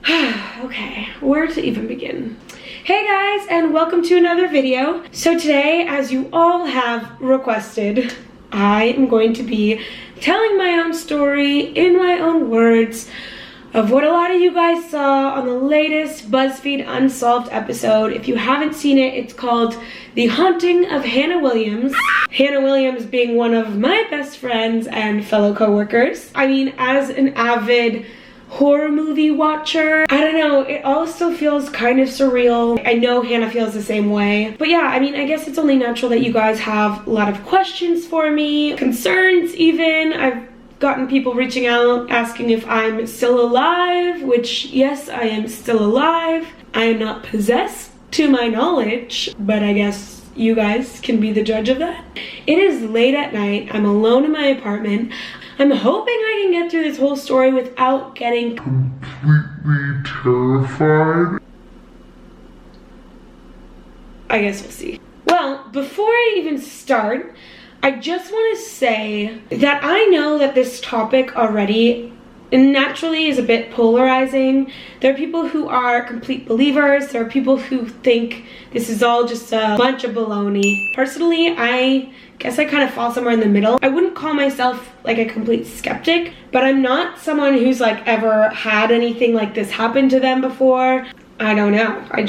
Okay, where to even begin? Hey guys, and welcome to another video. So today, as you all have requested, I am going to be telling my own story in my own words of what a lot of you guys saw on the latest BuzzFeed Unsolved episode. If you haven't seen it, it's called The Haunting of Hannah Williams. Hannah Williams being one of my best friends and fellow co-workers. I mean, as an avid horror movie watcher, I don't know, it all still feels kind of surreal. I know Hannah feels the same way. But yeah, I mean, I guess it's only natural that you guys have a lot of questions for me, concerns even. I've gotten people reaching out asking if I'm still alive, which yes, I am still alive. I am not possessed to my knowledge, but I guess you guys can be the judge of that. It is late at night. I'm alone in my apartment. I'm hoping I can get through this whole story without getting completely terrified. I guess we'll see. Well, before I even start, I just want to say that I know that this topic already naturally is a bit polarizing. There are people who are complete believers. There are people who think this is all just a bunch of baloney. Personally, I guess I kind of fall somewhere in the middle. I wouldn't call myself like a complete skeptic, but I'm not someone who's like ever had anything like this happen to them before. I don't know. I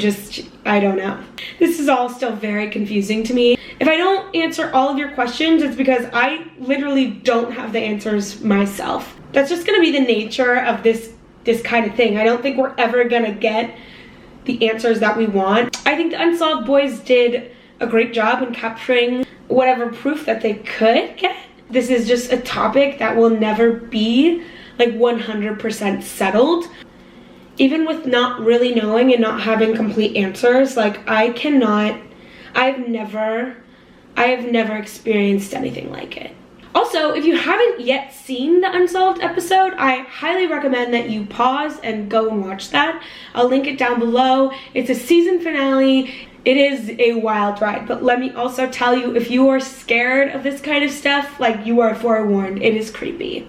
don't know. This is all still very confusing to me. If I don't answer all of your questions, it's because I literally don't have the answers myself. That's just gonna be the nature of this kind of thing. I don't think we're ever gonna get the answers that we want. I think the Unsolved boys did a great job in capturing whatever proof that they could get. This is just a topic that will never be like 100% settled. Even with not really knowing and not having complete answers, like I have never experienced anything like it. Also, if you haven't yet seen the Unsolved episode, I highly recommend that you pause and go and watch that. I'll link it down below. It's a season finale. It is a wild ride, but let me also tell you, if you are scared of this kind of stuff, like you are forewarned, it is creepy.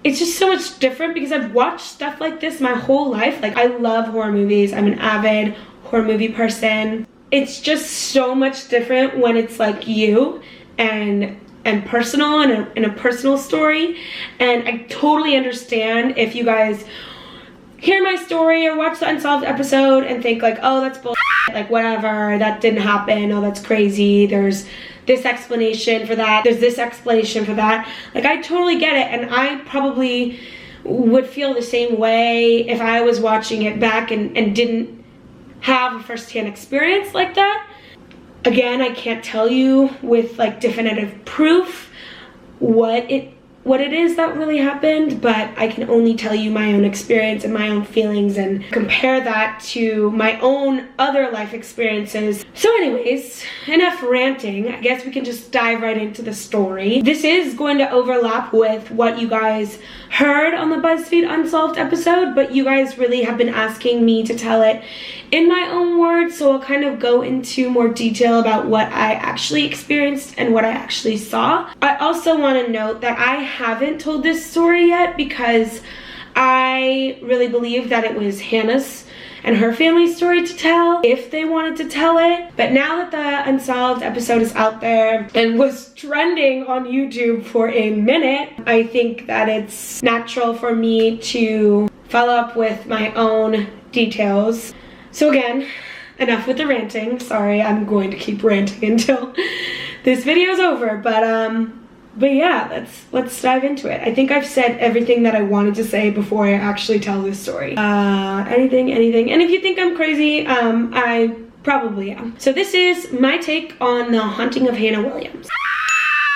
It's just so much different because I've watched stuff like this my whole life. Like, I love horror movies. I'm an avid horror movie person. It's just so much different when it's like you and personal and a personal story. And I totally understand if you guys hear my story or watch the Unsolved episode and think like, oh, that's bullshit, like whatever, that didn't happen, oh, that's crazy, there's this explanation for that, there's this explanation for that. Like, I totally get it, and I probably would feel the same way if I was watching it back and didn't have a first-hand experience like that. Again, I can't tell you with like definitive proof what it is that really happened, but I can only tell you my own experience and my own feelings and compare that to my own other life experiences. So anyways, enough ranting. I guess we can just dive right into the story. This is going to overlap with what you guys heard on the BuzzFeed Unsolved episode, but you guys really have been asking me to tell it in my own words, so I'll kind of go into more detail about what I actually experienced and what I actually saw. I also want to note that I haven't told this story yet because I really believe that it was Hannah's and her family's story to tell if they wanted to tell it. But now that the Unsolved episode is out there and was trending on YouTube for a minute, I think that it's natural for me to follow up with my own details. So again, enough with the ranting. Sorry, I'm going to keep ranting until this video is over, but yeah, let's dive into it. I think I've said everything that I wanted to say before I actually tell this story. Anything. And if you think I'm crazy, I probably am. So this is my take on the haunting of Hannah Williams.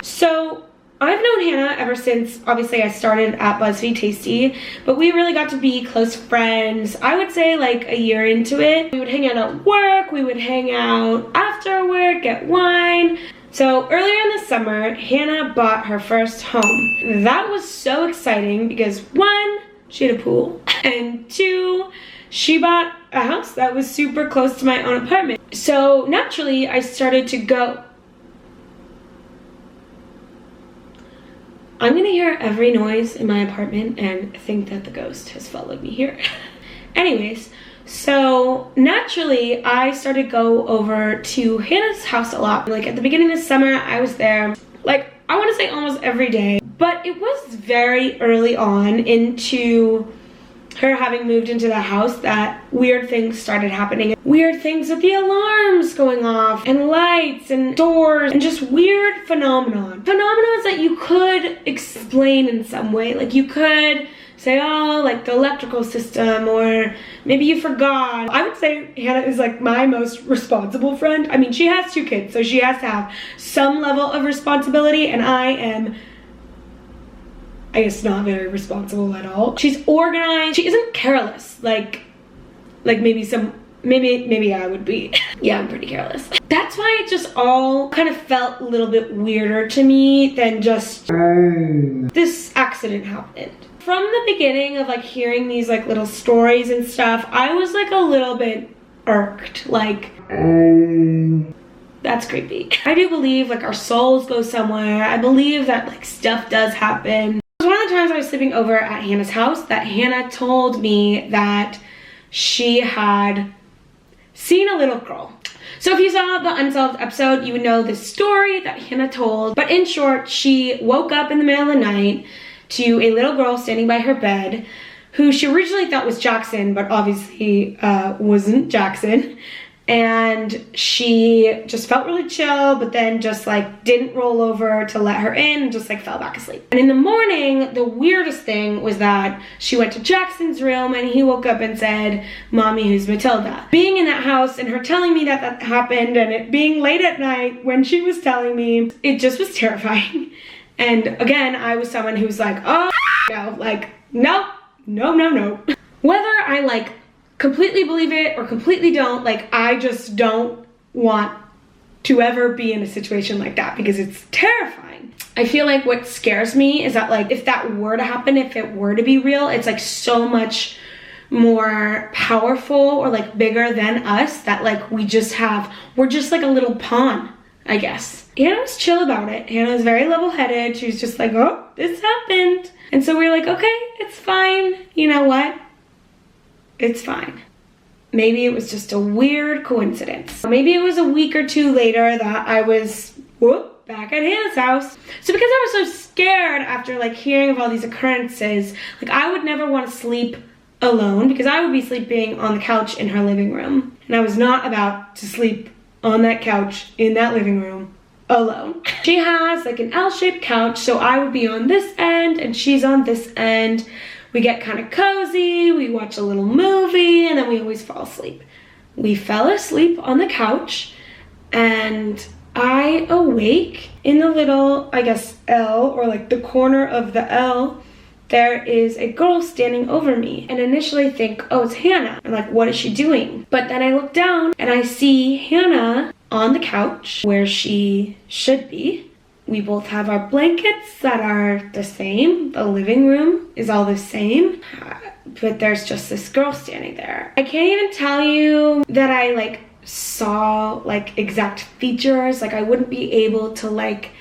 So I've known Hannah ever since, obviously, I started at BuzzFeed Tasty, but we really got to be close friends, I would say like a year into it. We would hang out at work, we would hang out after work, get wine. So earlier in the summer, Hannah bought her first home. That was so exciting because 1, she had a pool, and 2, she bought a house that was super close to my own apartment. So naturally, I started to go. I'm gonna hear every noise in my apartment and think that the ghost has followed me here. Anyways, so naturally I started to go over to Hannah's house a lot. Like at the beginning of the summer, I was there, like I want to say almost every day, but it was very early on into her having moved into the house that weird things started happening. Weird things with the alarms going off and lights and doors and just weird phenomenons that you could explain in some way. Like you could say, oh, like the electrical system, or maybe you forgot. I would say Hannah is like my most responsible friend. I mean, she has 2 kids, so she has to have some level of responsibility, and I am, I guess, not very responsible at all. She's organized. She isn't careless, like maybe I would be. Yeah, I'm pretty careless. That's why it just all kind of felt a little bit weirder to me than just this accident happened. From the beginning of like hearing these like little stories and stuff, I was like a little bit irked, like, that's creepy. I do believe like our souls go somewhere. I believe that like stuff does happen. It was one of the times I was sleeping over at Hannah's house that Hannah told me that she had seen a little girl. So if you saw the Unsolved episode, you would know the story that Hannah told. But in short, she woke up in the middle of the night to a little girl standing by her bed who she originally thought was Jackson, but obviously wasn't Jackson. And she just felt really chill, but then just like didn't roll over to let her in and just like fell back asleep. And in the morning, the weirdest thing was that she went to Jackson's room and he woke up and said, "Mommy, who's Matilda?" Being in that house and her telling me that that happened and it being late at night when she was telling me, it just was terrifying. And again, I was someone who was like, oh, no, like, no. Whether I like completely believe it or completely don't, like I just don't want to ever be in a situation like that because it's terrifying. I feel like what scares me is that like if that were to happen, if it were to be real, it's like so much more powerful or like bigger than us that like we're just like a little pawn, I guess. Hannah was chill about it. Hannah was very level-headed. She was just like, oh, this happened. And so we were like, okay, it's fine. You know what? It's fine. Maybe it was just a weird coincidence. Maybe it was a week or 2 later that I was back at Hannah's house. So because I was so scared after like hearing of all these occurrences, like I would never want to sleep alone because I would be sleeping on the couch in her living room. And I was not about to sleep on that couch in that living room alone. She has like an L-shaped couch, so I would be on this end and she's on this end. We get kind of cozy, we watch a little movie, and then we always fall asleep. We fell asleep on the couch, and I awake in the little, I guess, L, or like the corner of the L, there is a girl standing over me, and initially think, oh, it's Hannah. I'm like, what is she doing? But then I look down, and I see Hannah on the couch, where she should be. We both have our blankets that are the same. The living room is all the same. But there's just this girl standing there. I can't even tell you that I like saw like exact features. Like I wouldn't be able to like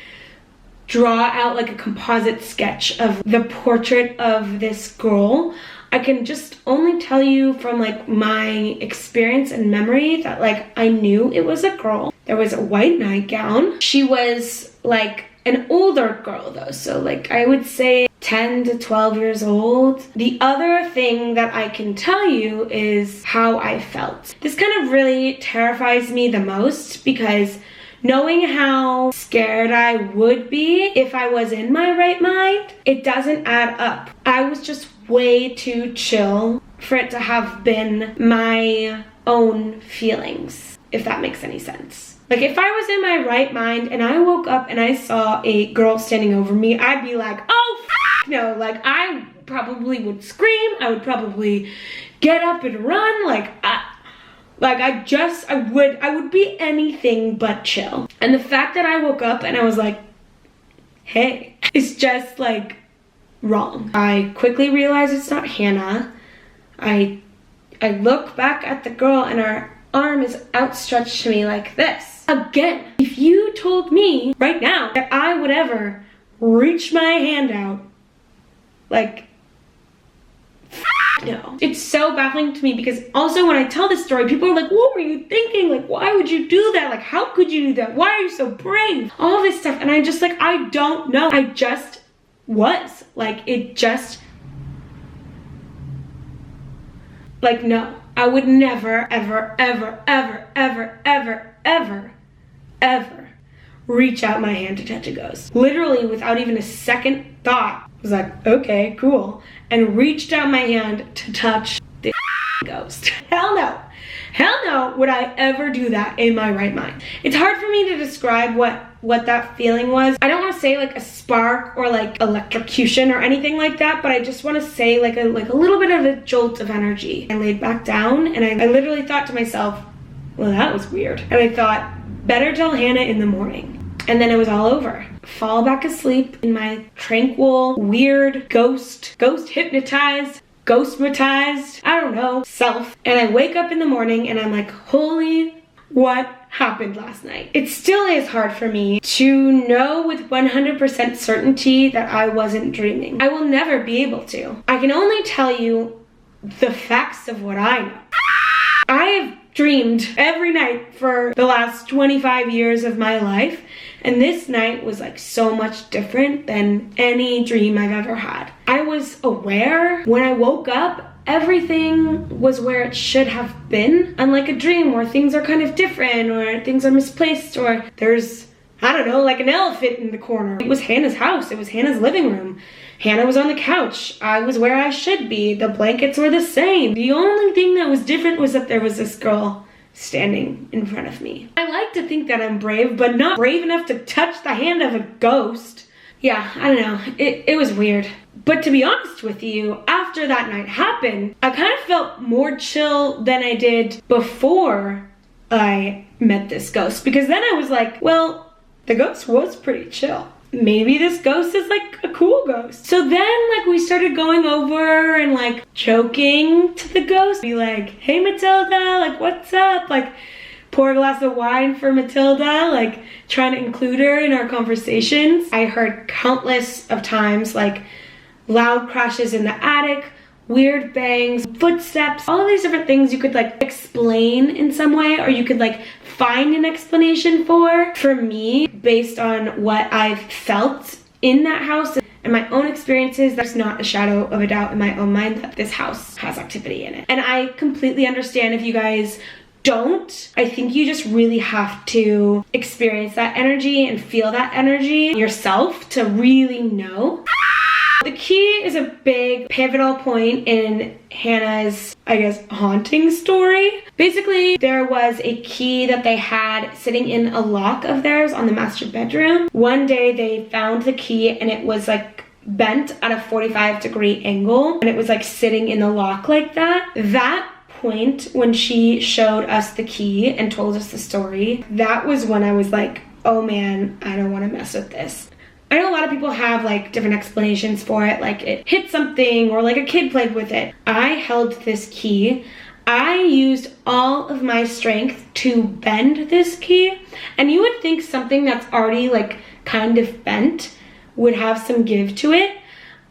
draw out like a composite sketch of the portrait of this girl. I can just only tell you from like my experience and memory that like I knew it was a girl. There was a white nightgown. She was like an older girl though, so like I would say 10 to 12 years old. The other thing that I can tell you is how I felt. This kind of really terrifies me the most because knowing how scared I would be if I was in my right mind, it doesn't add up. I was just way too chill for it to have been my own feelings, if that makes any sense. Like if I was in my right mind and I woke up and I saw a girl standing over me, I'd be like, oh, no, like I probably would scream. I would probably get up and run. I would be anything but chill. And the fact that I woke up and I was like, hey, it's just like wrong. I quickly realized it's not Hannah. I look back at the girl and her arm is outstretched to me like this. Again, if you told me right now that I would ever reach my hand out, like, no. It's so baffling to me because also when I tell this story, people are like, what were you thinking? Like, why would you do that? Like, how could you do that? Why are you so brave? All this stuff. And I just like, I don't know. I just was. Like, it just, like, no. I would never, ever, ever, ever, ever, ever, ever, ever reach out my hand to touch a ghost. Literally without even a second thought. I was like, okay, cool. And reached out my hand to touch the ghost. Hell no. Hell no would I ever do that in my right mind. It's hard for me to describe what that feeling was. I don't want to say like a spark or like electrocution or anything like that, but I just want to say like a little bit of a jolt of energy. I laid back down and I literally thought to myself, well, that was weird. And I thought, better tell Hannah in the morning. And then it was all over. Fall back asleep in my tranquil, weird, ghost hypnotized, ghostmatized, I don't know, self. And I wake up in the morning and I'm like, holy, what happened last night? It still is hard for me to know with 100% certainty that I wasn't dreaming. I will never be able to. I can only tell you the facts of what I know. I have dreamed every night for the last 25 years of my life, and this night was like so much different than any dream I've ever had. I was aware when I woke up, everything was where it should have been, unlike a dream where things are kind of different or things are misplaced or there's, I don't know, like an elephant in the corner. It was Hannah's house. It was Hannah's living room. Hannah was on the couch. I was where I should be. The blankets were the same. The only thing that was different was that there was this girl standing in front of me. I like to think that I'm brave, but not brave enough to touch the hand of a ghost. Yeah, I don't know. It was weird. But to be honest with you, after that night happened, I kind of felt more chill than I did before I met this ghost. Because then I was like, well, the ghost was pretty chill. Maybe this ghost is like a cool ghost. So then like we started going over and like joking to the ghost. Be like, hey Matilda, like what's up? Like pour a glass of wine for Matilda, like trying to include her in our conversations. I heard countless of times like loud crashes in the attic, weird bangs, footsteps, all these different things you could like explain in some way, or you could like find an explanation for. For me, based on what I've felt in that house and my own experiences, there's not a shadow of a doubt in my own mind that this house has activity in it. And I completely understand if you guys don't. I think you just really have to experience that energy and feel that energy yourself to really know. The key is a big pivotal point in Hannah's, I guess, haunting story. Basically, there was a key that they had sitting in a lock of theirs on the master bedroom. One day they found the key and it was like bent at a 45-degree angle and it was like sitting in the lock like that. That point when she showed us the key and told us the story, that was when I was like, oh man, I don't want to mess with this. I know a lot of people have like different explanations for it, like it hit something or like a kid played with it. I held this key. I used all of my strength to bend this key, and you would think something that's already like kind of bent would have some give to it.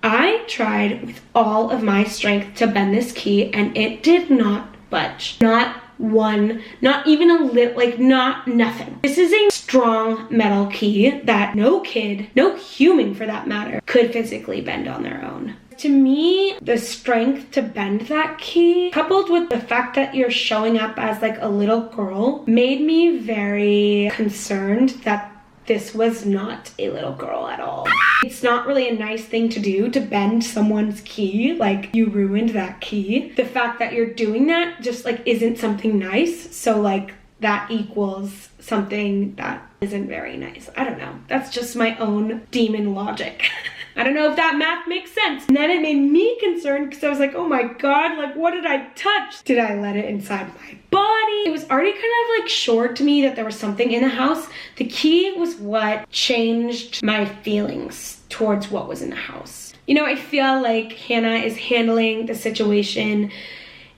I tried with all of my strength to bend this key and it did not budge. Not one, not even a little, like nothing. This is a strong metal key that no kid, no human for that matter, could physically bend on their own. To me, the strength to bend that key, coupled with the fact that you're showing up as like a little girl, made me very concerned that this was not a little girl at all. It's not really a nice thing to do, to bend someone's key, like you ruined that key. The fact that you're doing that just like isn't something nice, so like that equals something that isn't very nice. I don't know, that's just my own demon logic. I don't know if that math makes sense. And then it made me concerned because I was like, oh my God, like what did I touch? Did I let it inside my body? It was already kind of like sure to me that there was something in the house. The key was what changed my feelings towards what was in the house. You know, I feel like Hannah is handling the situation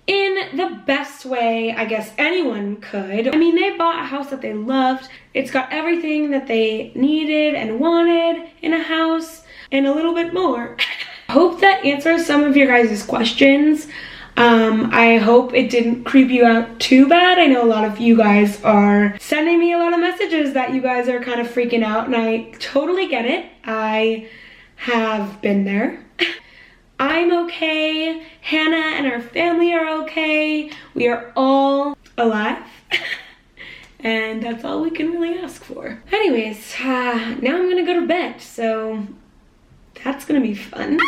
in the best way I guess anyone could. I mean, they bought a house that they loved. It's got everything that they needed and wanted in a house, and a little bit more. Hope that answers some of your guys' questions. I hope it didn't creep you out too bad. I know a lot of you guys are sending me a lot of messages that you guys are kind of freaking out, and I totally get it. I have been there. I'm okay. Hannah and our family are okay. We are all alive. And that's all we can really ask for. Anyways, now I'm gonna go to bed, so that's gonna be fun.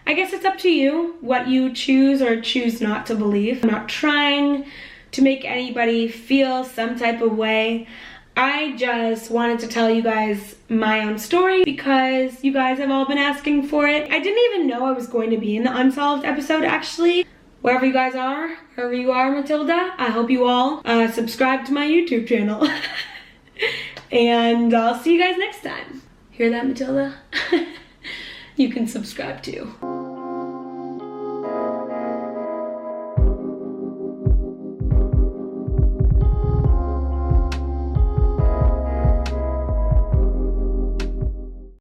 I guess it's up to you what you choose or choose not to believe. I'm not trying to make anybody feel some type of way. I just wanted to tell you guys my own story because you guys have all been asking for it. I didn't even know I was going to be in the Unsolved episode, actually. Wherever you guys are, wherever you are, Matilda, I hope you all subscribe to my YouTube channel. And I'll see you guys next time. Hear that, Matilda? You can subscribe too.